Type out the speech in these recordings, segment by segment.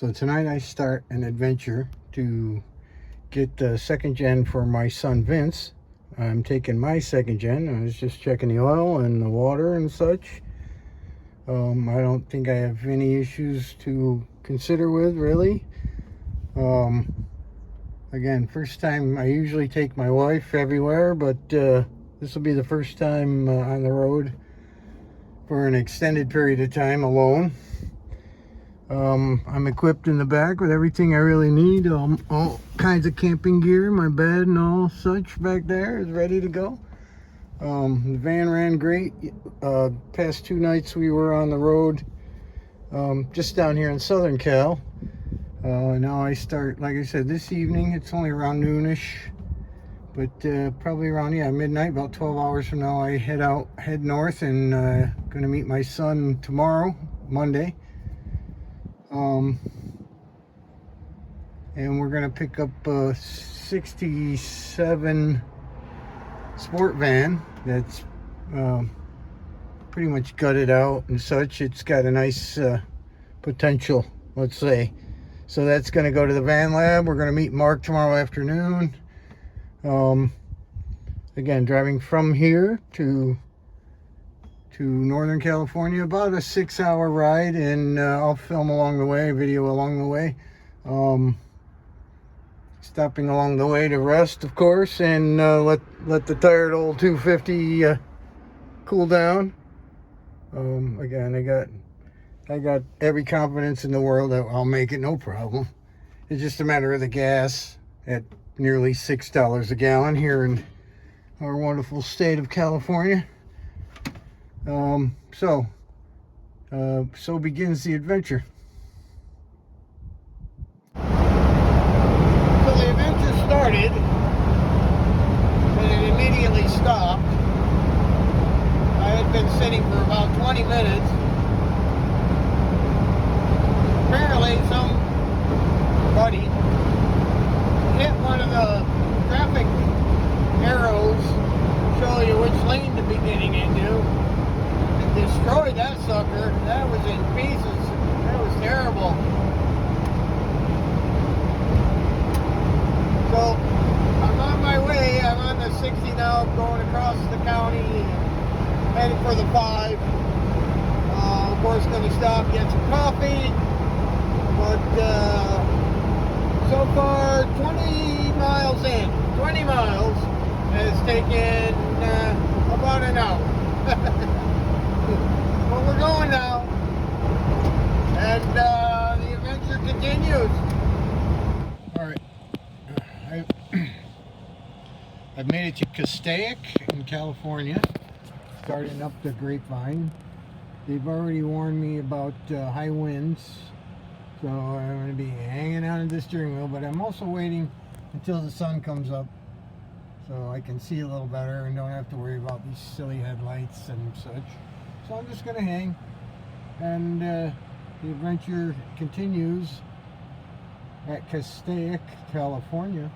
So tonight I start an adventure to get the second gen for my son Vince. I'm taking my second gen. I was just checking the oil and the water and such. I don't think I have any issues to consider with, really. Again, first time. I usually take my wife everywhere, but this will be the first time on the road for an extended period of time alone. I'm equipped in the back with everything I really need. All kinds of camping gear, my bed and all such back there is ready to go. The van ran great. Past 2 nights we were on the road, just down here in Southern Cal. Now I start, like I said, this evening. It's only around noonish, but probably around midnight, about 12 hours from now, I head north and gonna meet my son tomorrow, Monday. And we're gonna pick up a 67 sport van that's pretty much gutted out and such. It's got a nice potential, let's say. So that's gonna go to the van lab. We're gonna meet Mark tomorrow afternoon. Again, driving from here to Northern California, about a 6-hour ride, and I'll film along the way, video along the way, stopping along the way to rest, of course, and let the tired old 250 cool down. Again, I got every confidence in the world that I'll make it, no problem. It's just a matter of the gas at nearly $6 a gallon here in our wonderful state of California. So begins the adventure. So the adventure started, and it immediately stopped. I had been sitting for about 20 minutes. Apparently somebody hit one of the traffic arrows to show you which lane to be getting into. Destroyed that sucker. That was in pieces. That was terrible. So I'm on my way. I'm on the 60 now, going across the county, heading for the 5. Of course, going to stop, get some coffee. But so far, 20 miles in. 20 miles has taken about an hour. Well, we're going now, and the adventure continues. All right, I've made it to Castaic in California, starting up the Grapevine. They've already warned me about high winds, so I'm going to be hanging out at the steering wheel, but I'm also waiting until the sun comes up so I can see a little better and don't have to worry about these silly headlights and such. So I'm just going to hang, and the adventure continues at Castaic, California.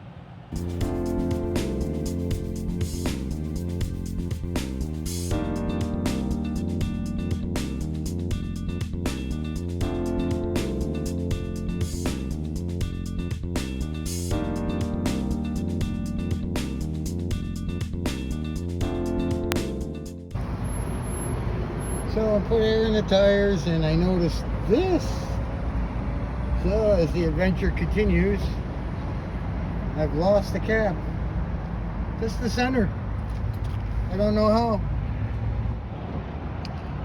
So I put air in the tires, and I noticed this. So as the adventure continues, I've lost the cap. Just the center. I don't know how.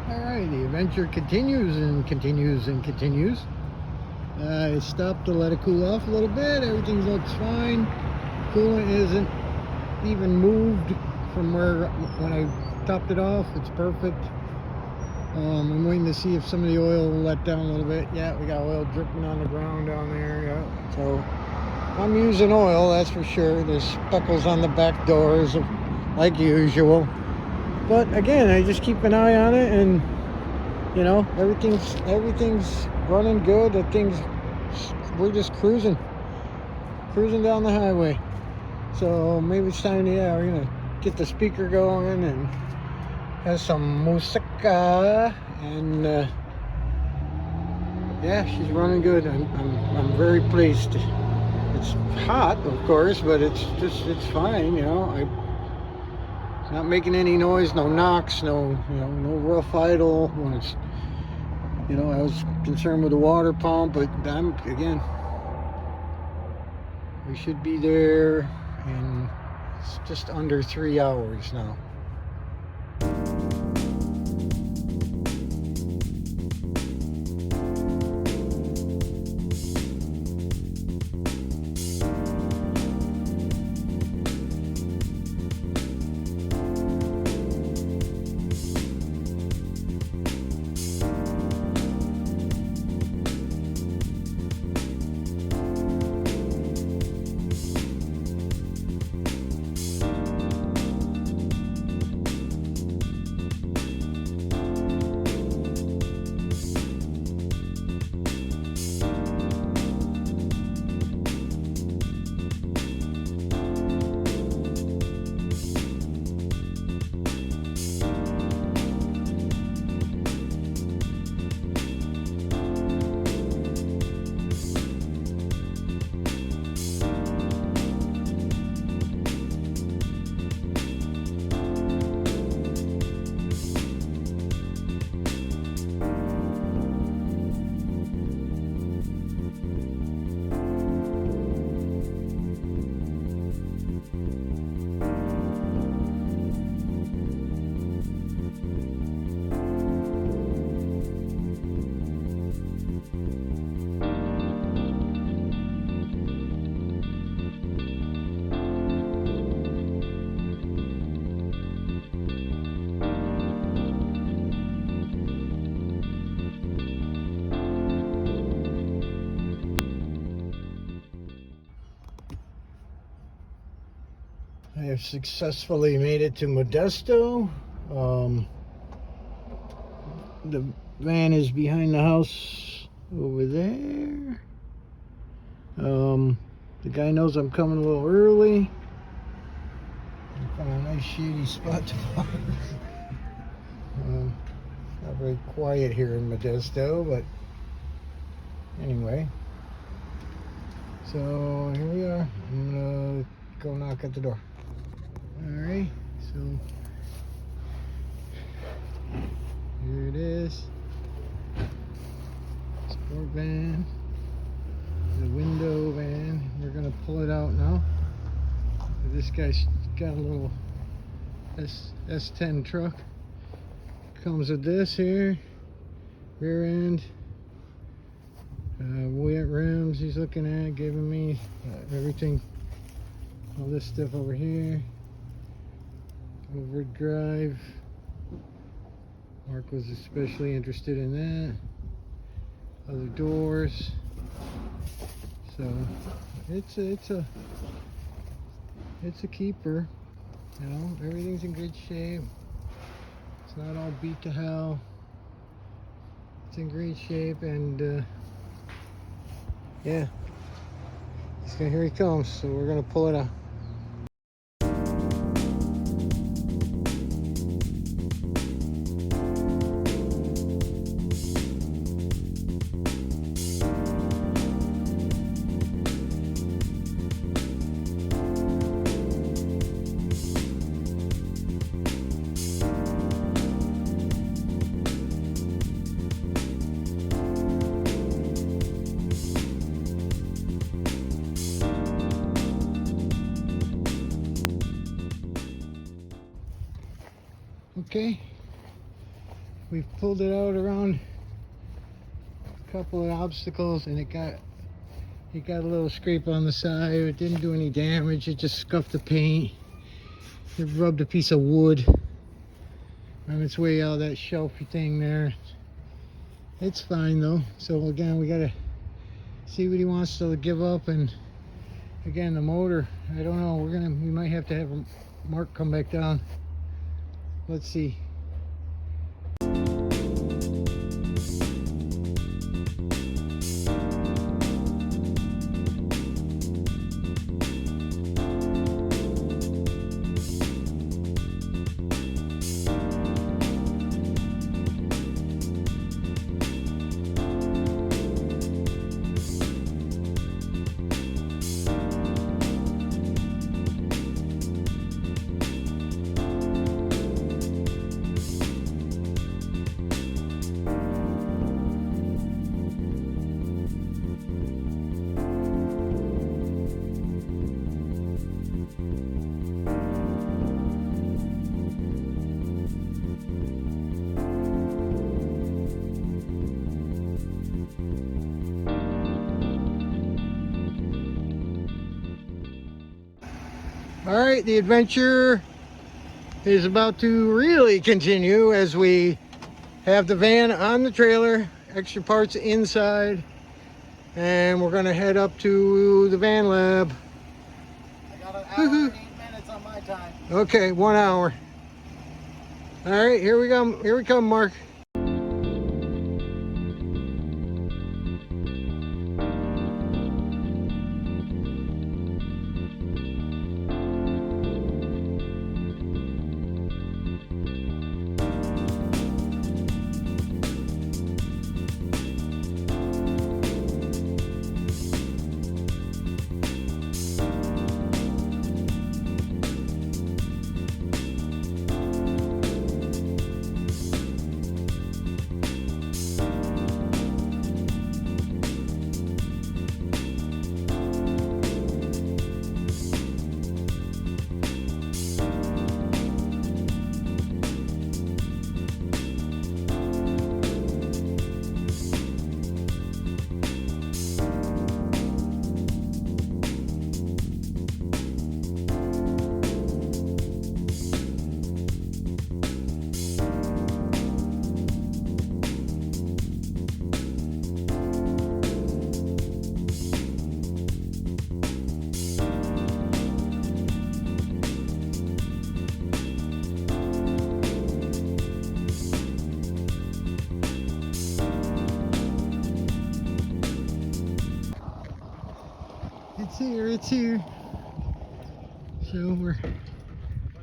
Alright, the adventure continues and continues and continues. I stopped to let it cool off a little bit. Everything looks fine. Coolant isn't even moved from when I topped it off. It's perfect. I'm waiting to see if some of the oil will let down a little bit. Yeah, we got oil dripping on the ground down there. Yeah. So I'm using oil, that's for sure. There's speckles on the back doors, like usual. But again, I just keep an eye on it, and you know, everything's running good. We're just cruising down the highway. So maybe it's time to, we're gonna get the speaker going and have some música and Yeah, she's running good. I'm very pleased. It's hot, of course, but it's fine. You know, I'm not making any noise, no knocks, no rough idle when it's. You know, I was concerned with the water pump, but again. We should be there in just under 3 hours now. I have successfully made it to Modesto. The van is behind the house over there. The guy knows I'm coming a little early. I found a nice shady spot to park. Not very quiet here in Modesto, but anyway. So here we are. I'm gonna go knock at the door. Alright, so here it is. Sport van, the window van. We're gonna pull it out now. This guy's got a little S10 truck. Comes with this here, rear end, wet rims he's looking at, giving me everything, all this stuff over here. Overdrive. Mark was especially interested in that. Other doors. So it's a keeper. You know, everything's in good shape. It's not all beat to hell. It's in great shape, and yeah. Here he comes. So we're gonna pull it out. Okay, we've pulled it out around a couple of obstacles, and it got a little scrape on the side. It didn't do any damage. It just scuffed the paint. It rubbed a piece of wood on its way out of that shelfy thing there. It's fine though. So again, we gotta see what he wants to give up. And again, the motor, I don't know. We might have to have Mark come back down. Let's see. All right, the adventure is about to really continue as we have the van on the trailer, extra parts inside, and we're gonna head up to the van lab. I got an hour and 8 minutes on my time. Okay, 1 hour. All right, here we go. Here we come, Mark. It's here. So we're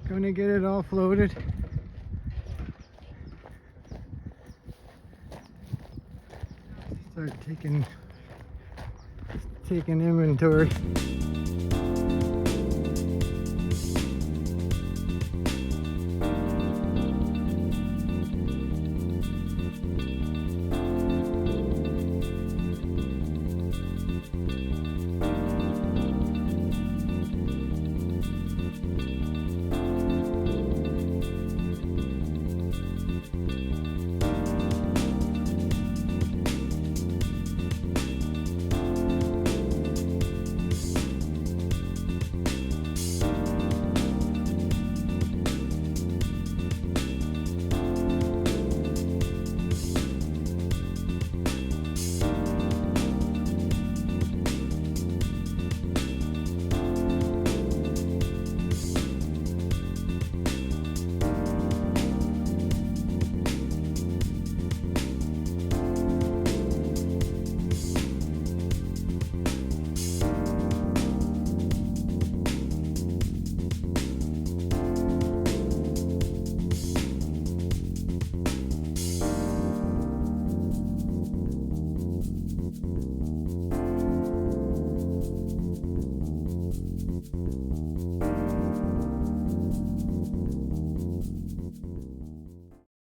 gonna get it offloaded. Start taking inventory.